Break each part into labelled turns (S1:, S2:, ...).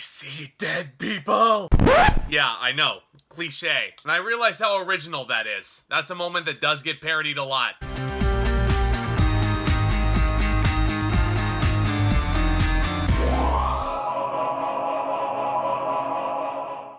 S1: see dead people. Yeah, I know. Cliche. And I realize how original that is. That's a moment that does get parodied a lot.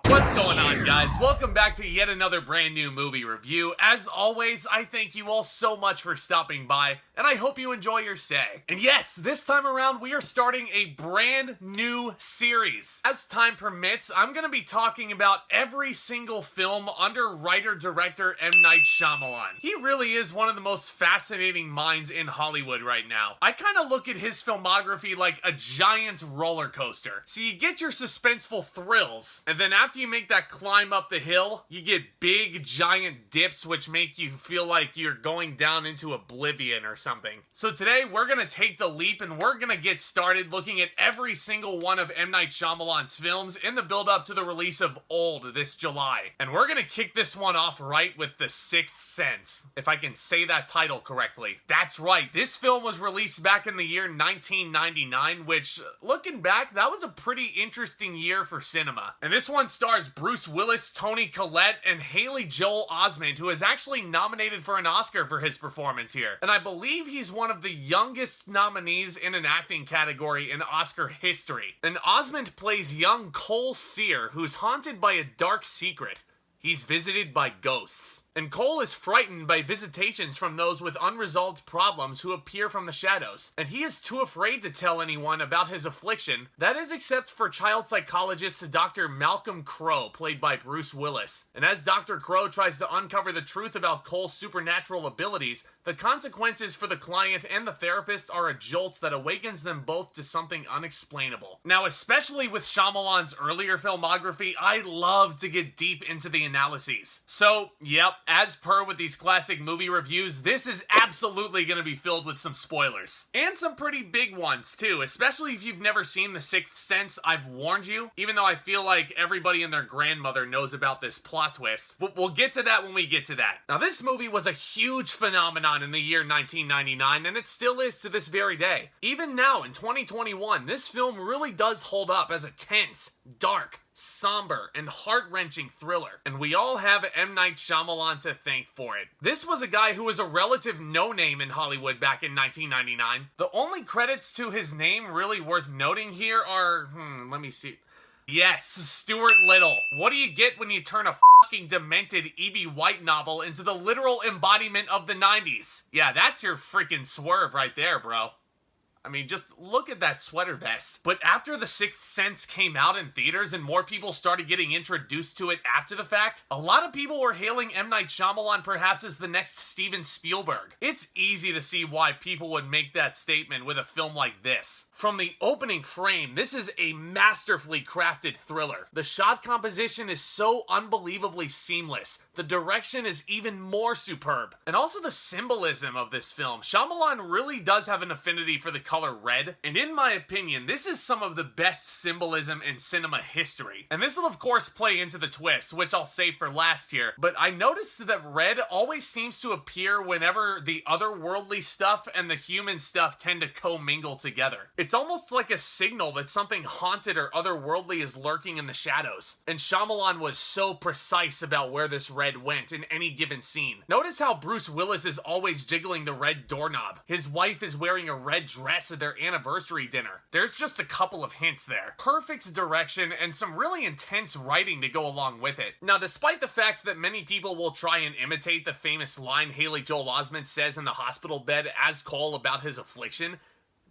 S1: What's going on, guys? Welcome back to yet another brand new movie review. As always, I thank you all so much for stopping by, and I hope you enjoy your stay. And yes, this time around, we are starting a brand new series. As time permits, I'm going to be talking about every single film under writer-director M. Night Shyamalan. He really is one of the most fascinating minds in Hollywood right now. I kind of look at his filmography like a giant roller coaster. So you get your suspenseful thrills, and then after you make that climb up the hill, you get big giant dips which make you feel like you're going down into oblivion or something. So today we're gonna take the leap and we're gonna get started looking at every single one of M. Night Shyamalan's films in the build up to the release of Old this July. And we're gonna kick this one off right with The Sixth Sense, if I can say that title correctly. That's right, this film was released back in the year 1999, which, looking back, that was a pretty interesting year for cinema. And this one stars Bruce Willis, Toni, Collette, and Haley Joel Osment, who is actually nominated for an Oscar for his performance here. And I believe he's one of the youngest nominees in an acting category in Oscar history. And Osment plays young Cole Sear, who's haunted by a dark secret. He's visited by ghosts. And Cole is frightened by visitations from those with unresolved problems who appear from the shadows. And he is too afraid to tell anyone about his affliction. That is except for child psychologist Dr. Malcolm Crowe, played by Bruce Willis. And as Dr. Crowe tries to uncover the truth about Cole's supernatural abilities, the consequences for the client and the therapist are a jolt that awakens them both to something unexplainable. Now, especially with Shyamalan's earlier filmography, I love to get deep into the analyses. So, yep, as per with these classic movie reviews, this is absolutely going to be filled with some spoilers. And some pretty big ones, too, especially if you've never seen The Sixth Sense. I've warned you, even though I feel like everybody and their grandmother knows about this plot twist. But we'll get to that when we get to that. Now, this movie was a huge phenomenon in the year 1999, and it still is to this very day. Even now, in 2021, this film really does hold up as a tense, dark, somber, and heart-wrenching thriller, and we all have M. Night Shyamalan to thank for it. This was a guy who was a relative no-name in Hollywood back in 1999. The only credits to his name really worth noting here are, let me see. Yes, Stuart Little. What do you get when you turn a fucking demented E.B. White novel into the literal embodiment of the 90s? Yeah, that's your freaking swerve right there, bro. I mean, just look at that sweater vest. But after The Sixth Sense came out in theaters and more people started getting introduced to it after the fact, a lot of people were hailing M. Night Shyamalan perhaps as the next Steven Spielberg. It's easy to see why people would make that statement with a film like this. From the opening frame, this is a masterfully crafted thriller. The shot composition is so unbelievably seamless. The direction is even more superb. And also the symbolism of this film. Shyamalan really does have an affinity for the color red, and in my opinion, this is some of the best symbolism in cinema history. And this will of course play into the twist, which I'll save for last here, but I noticed that red always seems to appear whenever the otherworldly stuff and the human stuff tend to commingle together. It's almost like a signal that something haunted or otherworldly is lurking in the shadows. And Shyamalan was so precise about where this red went in any given scene. Notice how Bruce Willis is always jiggling the red doorknob. His wife is wearing a red dress at their anniversary dinner. There's just a couple of hints there. Perfect direction and some really intense writing to go along with it. Now, despite the fact that many people will try and imitate the famous line Haley Joel Osment says in the hospital bed as Cole about his affliction,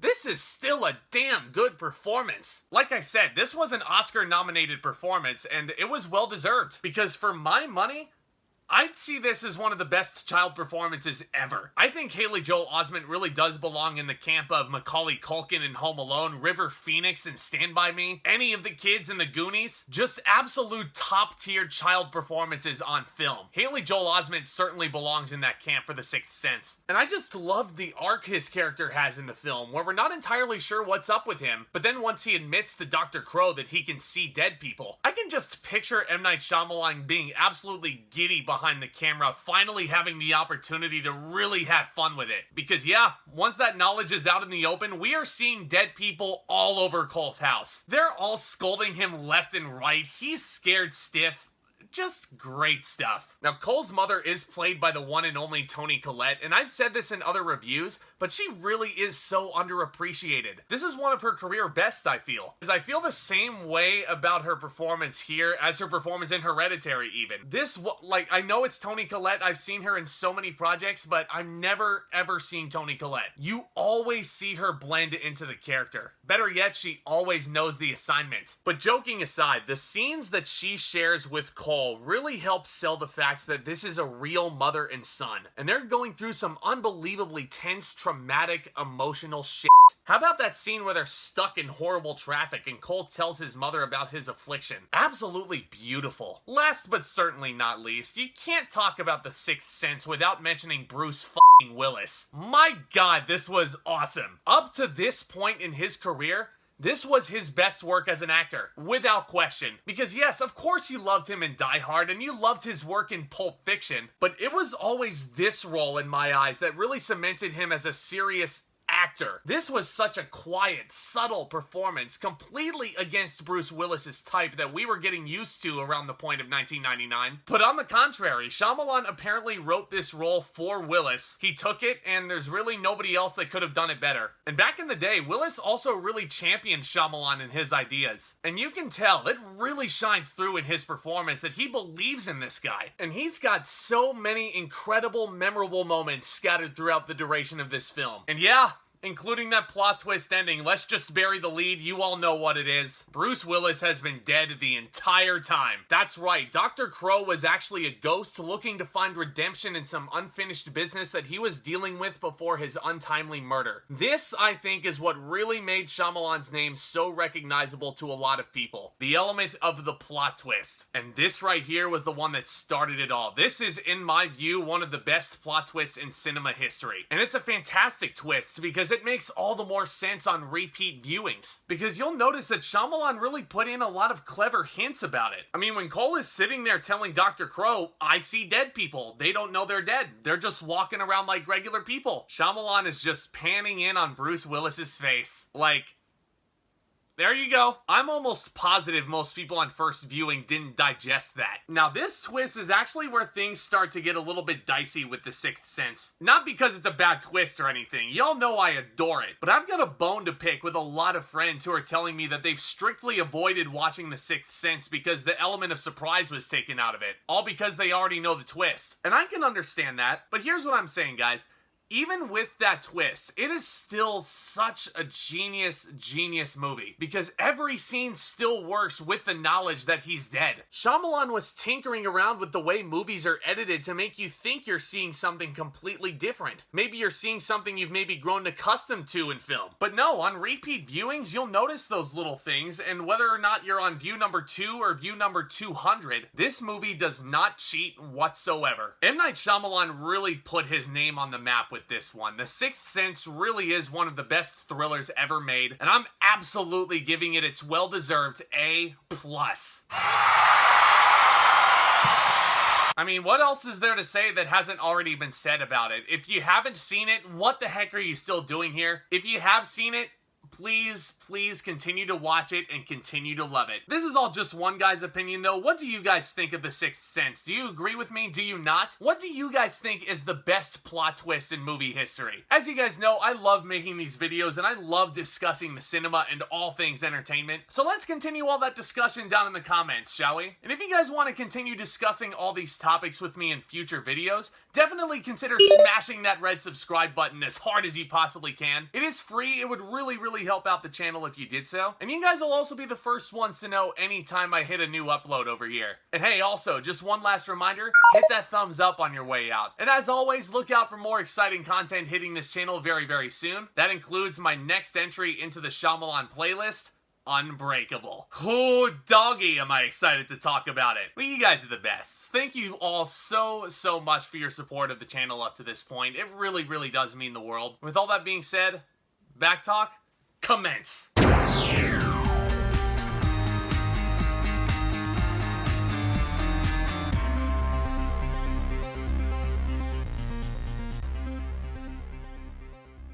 S1: this is still a damn good performance. Like I said, this was an Oscar-nominated performance, and it was well-deserved, because for my money, I'd see this as one of the best child performances ever. I think Haley Joel Osment really does belong in the camp of Macaulay Culkin in Home Alone, River Phoenix in Stand By Me, any of the kids in the Goonies. Just absolute top-tier child performances on film. Haley Joel Osment certainly belongs in that camp for The Sixth Sense. And I just love the arc his character has in the film, where we're not entirely sure what's up with him, but then once he admits to Dr. Crowe that he can see dead people, I can just picture M. Night Shyamalan being absolutely giddy behind behind the camera finally having the opportunity to really have fun with it. Because yeah, once that knowledge is out in the open, we are seeing dead people all over Cole's house. They're all scolding him left and right. He's scared stiff. Just great stuff. Now, Cole's mother is played by the one and only Toni Collette, and I've said this in other reviews, but she really is so underappreciated. This is one of her career bests, I feel. Because I feel the same way about her performance here as her performance in Hereditary, even. I know it's Toni Collette, I've seen her in so many projects, but I've never, ever seen Toni Collette. You always see her blend into the character. Better yet, she always knows the assignment. But joking aside, the scenes that she shares with Cole really helps sell the fact that this is a real mother and son, and they're going through some unbelievably tense, traumatic, emotional shit. How about that scene where they're stuck in horrible traffic and Cole tells his mother about his affliction? Absolutely beautiful. Last but certainly not least, you can't talk about The Sixth Sense without mentioning Bruce f***ing Willis. My god, this was awesome. Up to this point in his career, this was his best work as an actor, without question. Because yes, of course you loved him in Die Hard, and you loved his work in Pulp Fiction, but it was always this role in my eyes that really cemented him as a serious actor. This was such a quiet, subtle performance, completely against Bruce Willis's type that we were getting used to around the point of 1999. But on the contrary, Shyamalan apparently wrote this role for Willis. He took it, and there's really nobody else that could have done it better. And back in the day, Willis also really championed Shyamalan and his ideas. And you can tell, it really shines through in his performance that he believes in this guy. And he's got so many incredible, memorable moments scattered throughout the duration of this film. And yeah, including that plot twist ending. Let's just bury the lead. You all know what it is. Bruce Willis has been dead the entire time. That's right. Dr. Crow was actually a ghost looking to find redemption in some unfinished business that he was dealing with before his untimely murder. This, I think, is what really made Shyamalan's name so recognizable to a lot of people. The element of the plot twist. And this right here was the one that started it all. This is, in my view, one of the best plot twists in cinema history. And it's a fantastic twist because it makes all the more sense on repeat viewings. Because you'll notice that Shyamalan really put in a lot of clever hints about it. I mean, when Cole is sitting there telling Dr. Crow, I see dead people. They don't know they're dead. They're just walking around like regular people. Shyamalan is just panning in on Bruce Willis's face. Like, there you go. I'm almost positive most people on first viewing didn't digest that. Now, this twist is actually where things start to get a little bit dicey with The Sixth Sense. Not because it's a bad twist or anything. Y'all know I adore it. But I've got a bone to pick with a lot of friends who are telling me that they've strictly avoided watching The Sixth Sense because the element of surprise was taken out of it. All because they already know the twist. And I can understand that. But here's what I'm saying, guys. Even with that twist, it is still such a genius movie because every scene still works with the knowledge that he's dead. Shyamalan was tinkering around with the way movies are edited to make you think you're seeing something completely different. Maybe you're seeing something you've maybe grown accustomed to in film. But no, on repeat viewings, you'll notice those little things, and whether or not you're on view number 2 or view number 200, this movie does not cheat whatsoever. M. Night Shyamalan really put his name on the map with this one. The Sixth Sense really is one of the best thrillers ever made, and I'm absolutely giving it its well-deserved A+. I mean, what else is there to say that hasn't already been said about it? If you haven't seen it, what the heck are you still doing here? If you have seen it, please continue to watch it and continue to love it. This is all just one guy's opinion though. What do you guys think of The Sixth Sense? Do you agree with me? Do you not? What do you guys think is the best plot twist in movie history? As you guys know, I love making these videos and I love discussing the cinema and all things entertainment. So let's continue all that discussion down in the comments, shall we? And if you guys want to continue discussing all these topics with me in future videos, definitely consider smashing that red subscribe button as hard as you possibly can. It is free. It would really help out the channel if you did so. And you guys will also be the first ones to know anytime I hit a new upload over here. And hey, also, just one last reminder, hit that thumbs up on your way out. And as always, look out for more exciting content hitting this channel very soon. That includes my next entry into the Shyamalan playlist, Unbreakable. Oh, doggy, am I excited to talk about it. But you guys are the best. Thank you all so much for your support of the channel up to this point. It really does mean the world. With all that being said, back talk, commence.